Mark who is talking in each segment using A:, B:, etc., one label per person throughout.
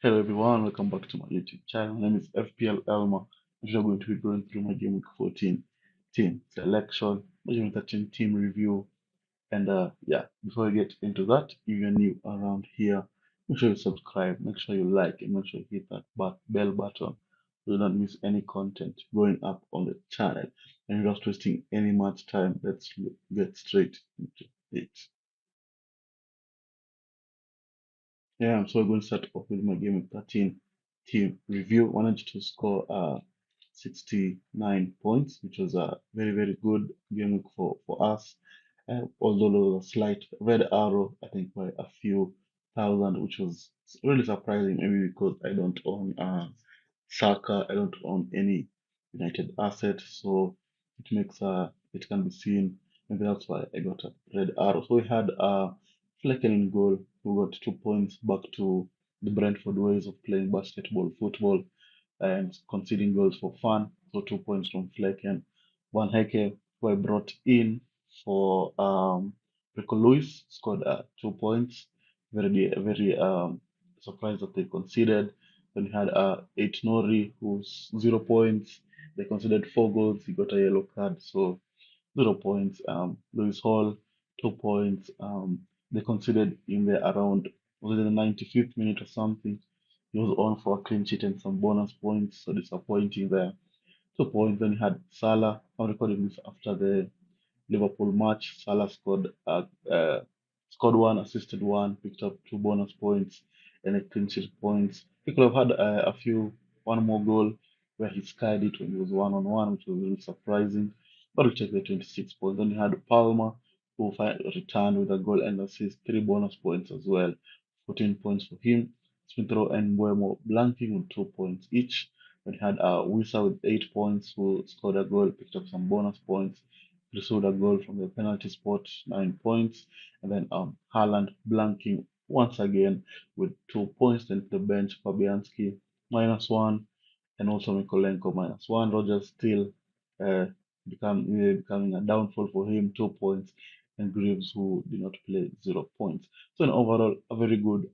A: Hello everyone, welcome back to my YouTube channel. My name is FPL Elma. Today we're going to be going through my Game Week 14 team selection, my Game Week 13 team review, and yeah, before we get into that, if you're new around here, make sure you subscribe, make sure you like, and make sure you hit that bell button so you don't miss any content going up on the channel. And without wasting any much time, let's get straight into it. Yeah, so we're going to start off with my game week 13 team review. Managed to score 69 points, which was a very good game week for us. Although there was a slight red arrow, I think by a few thousand, which was really surprising, maybe because I don't own Saka, I don't own any United asset, so it can be seen. Maybe that's why I got a red arrow. So we had Flecken in goal, who got 2 points back to the Brentford ways of playing basketball, football, and conceding goals for fun. So 2 points from Flecken. Van Hecke, who I brought in for Rico Lewis, scored 2 points. Very surprised that they conceded. Then we had Eight Nori, who's 0 points. They conceded 4 goals. He got a yellow card, so 0 points. Lewis Hall, 2 points. They considered in the around, was it the 95th minute or something? He was on for a clean sheet and some bonus points, so disappointing there. 2 points. Then he had Salah. I'm recording this after the Liverpool match. Salah scored one, assisted one, picked up 2 bonus points and a clean sheet points. He could have had one more goal where he skied it when he was 1-on-1, which was really surprising. But we checked the 26 points. Then you had Palmer, who returned with a goal and assist, 3 bonus points as well, 14 points for him. Smith Rowe and Mbeumo blanking with 2 points each. Then you had Wissa with 8 points, who scored a goal, picked up some bonus points, received a goal from the penalty spot, 9 points. And then Haaland blanking once again with 2 points. Then the bench, Fabianski -1, and also Mikolenko -1. Rogers still uh, becoming a downfall for him, 2 points. And Greaves, who did not play, 0 points. So in overall, a very good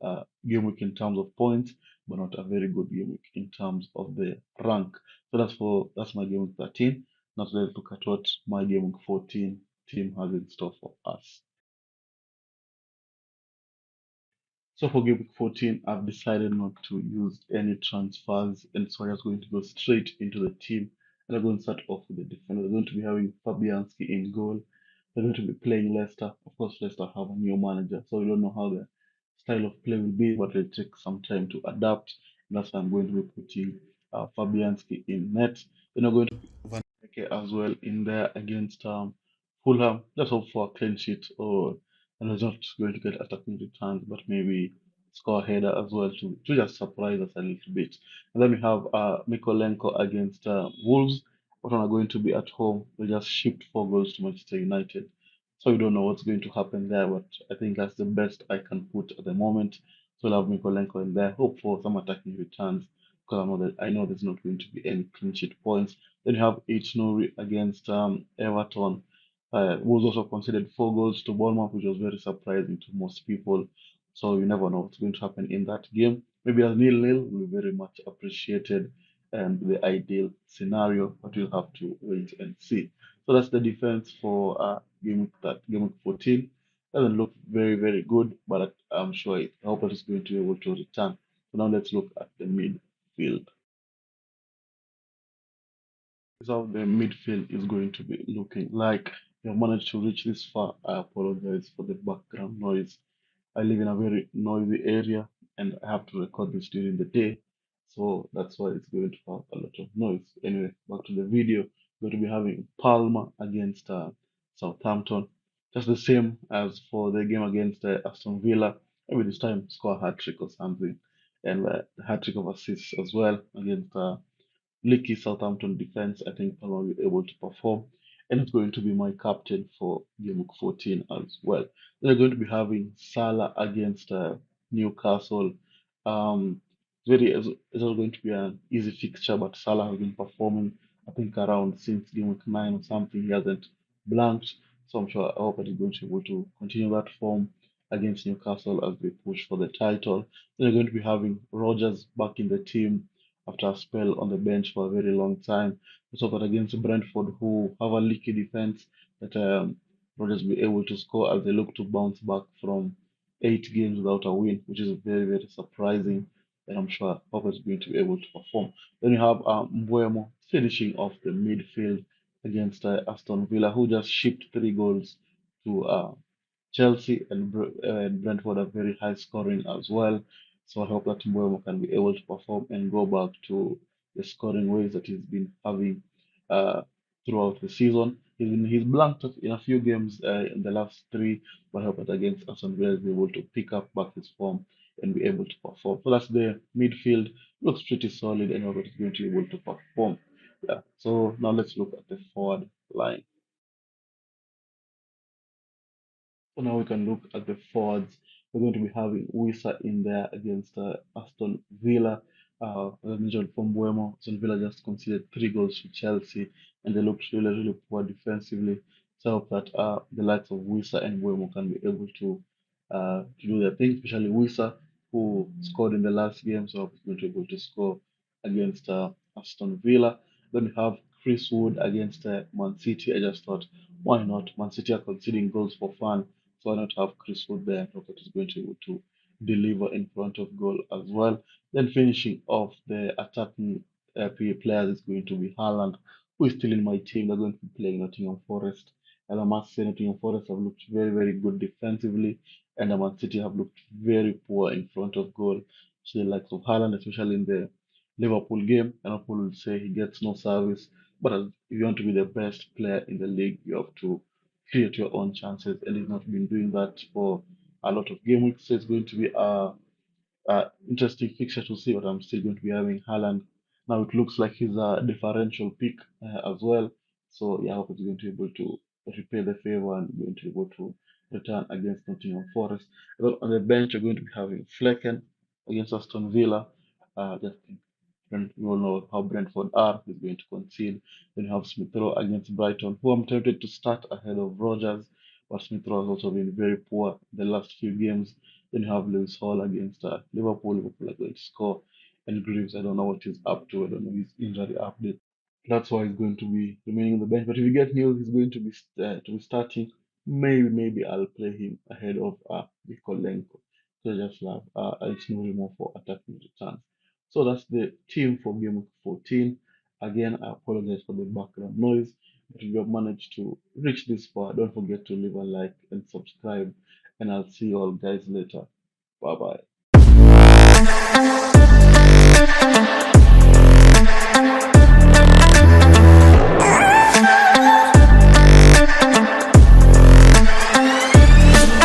A: game week in terms of points, but not a very good game week in terms of the rank. So that's my game week 13. Now let's look at what my game week 14 team has in store for us. So for game week 14, I've decided not to use any transfers, and so I'm just going to go straight into the team. And I'm going to start off with the defender. We're going to be having Fabianski in goal. They're going to be playing Leicester. Of course, Leicester have a new manager, so we don't know how the style of play will be, but it'll take some time to adapt. And that's why I'm going to be putting Fabianski in net. Then I'm going to Van Dijk as well in there against Fulham. Let's hope for a clean sheet, or and was not going to get attacking returns, but maybe score a header as well to just surprise us a little bit. And then we have Mikolenko against Wolves. But are going to be at home. They just shipped 4 goals to Manchester United. So we don't know what's going to happen there, but I think that's the best I can put at the moment. So I'll have Mikolenko in there. Hope for some attacking returns because I know there's not going to be any clean sheet points. Then you have Nuri against Everton. Wolves also conceded 4 goals to Bournemouth, which was very surprising to most people. So you never know what's going to happen in that game. Maybe a nil-nil will be very much appreciated and the ideal scenario, but we'll have to wait and see. So that's the defense for game week 14. Doesn't look very good, but I'm sure I hope it is going to be able to return. So now let's look at the midfield. This is how the midfield is going to be looking like. We have managed to reach this far. I apologize for the background noise. I live in a very noisy area and I have to record this during the day. So that's why it's going to have a lot of noise. Anyway, back to the video. We're going to be having Palmer against Southampton. Just the same as for the game against Aston Villa. Maybe this time score a hat trick or something. And a hat trick of assists as well against leaky Southampton defense. I think Palmer will be able to perform. And it's going to be my captain for game week 14 as well. They're going to be having Salah against Newcastle. Um, it's not going to be an easy fixture, but Salah has been performing, I think, around since game week 9 or something. He hasn't blanked, so I'm sure I hope that he's going to be able to continue that form. against Newcastle as they push for the title. Then they're going to be having Rogers back in the team after a spell on the bench for a very long time. So that against Brentford, who have a leaky defense, that Rogers will be able to score as they look to bounce back from 8 games without a win, which is very, very surprising. And I'm sure Papa is going to be able to perform. Then you have Mbuemo finishing off the midfield against Aston Villa, who just shipped 3 goals to Chelsea and Brentford are very high scoring as well. So I hope that Mbuemo can be able to perform and go back to the scoring ways that he's been having uh, throughout the season. He's blanked us in a few games in the last three, but I hope that against Aston Villa he'll be able to pick up back his form and be able to perform. So that's the midfield. Looks pretty solid and I hope that he's going to be able to perform. Yeah. So now let's look at the forward line. So now we can look at the forwards. We're going to be having Wissa in there against Aston Villa. As I mentioned, from Buemo, Aston Villa just conceded 3 goals to Chelsea, and they looked really, really poor defensively. So I hope that the likes of Wissa and Buemo can be able to do their thing, especially Wissa, who scored in the last game, so I hope he's going to be able to score against Aston Villa. Then we have Chris Wood against Man City. I just thought, why not? Man City are conceding goals for fun, so why not have Chris Wood there? Rocket is going to be able to deliver in front of goal as well. Then finishing off the attacking players is going to be Haaland, who is still in my team. They're going to be playing Nottingham Forest. And I must say, Nottingham Forest have looked very, very good defensively, and Man City have looked very poor in front of goal. So the likes of Haaland, especially in the Liverpool game, and Liverpool will say he gets no service. But if you want to be the best player in the league, you have to create your own chances, and he's not been doing that for a lot of game weeks. So it's going to be a interesting fixture to see, but I'm still going to be having Haaland. Now it looks like he's a differential pick as well. So yeah, I hope he's going to be able to repay the favor and going to be able to return against Nottingham Forest. And then on the bench, you're going to be having Flecken against Aston Villa. Just we all know how Brentford are. He's going to concede. Then you have Smith Rowe against Brighton, who I'm tempted to start ahead of Rogers, but Smith Rowe has also been very poor the last few games. Then you have Lewis Hall against Liverpool. Liverpool are going to score. And Greaves, I don't know what he's up to. I don't know his injury update. That's why he's going to be remaining on the bench. But if you get news, he's going to be starting. Maybe I'll play him ahead of Mikolenko. So I just have it's no more for attacking returns. So that's the team for game week 14. Again, I apologize for the background noise. But if you have managed to reach this far, don't forget to leave a like and subscribe. And I'll see you all guys later. Bye bye.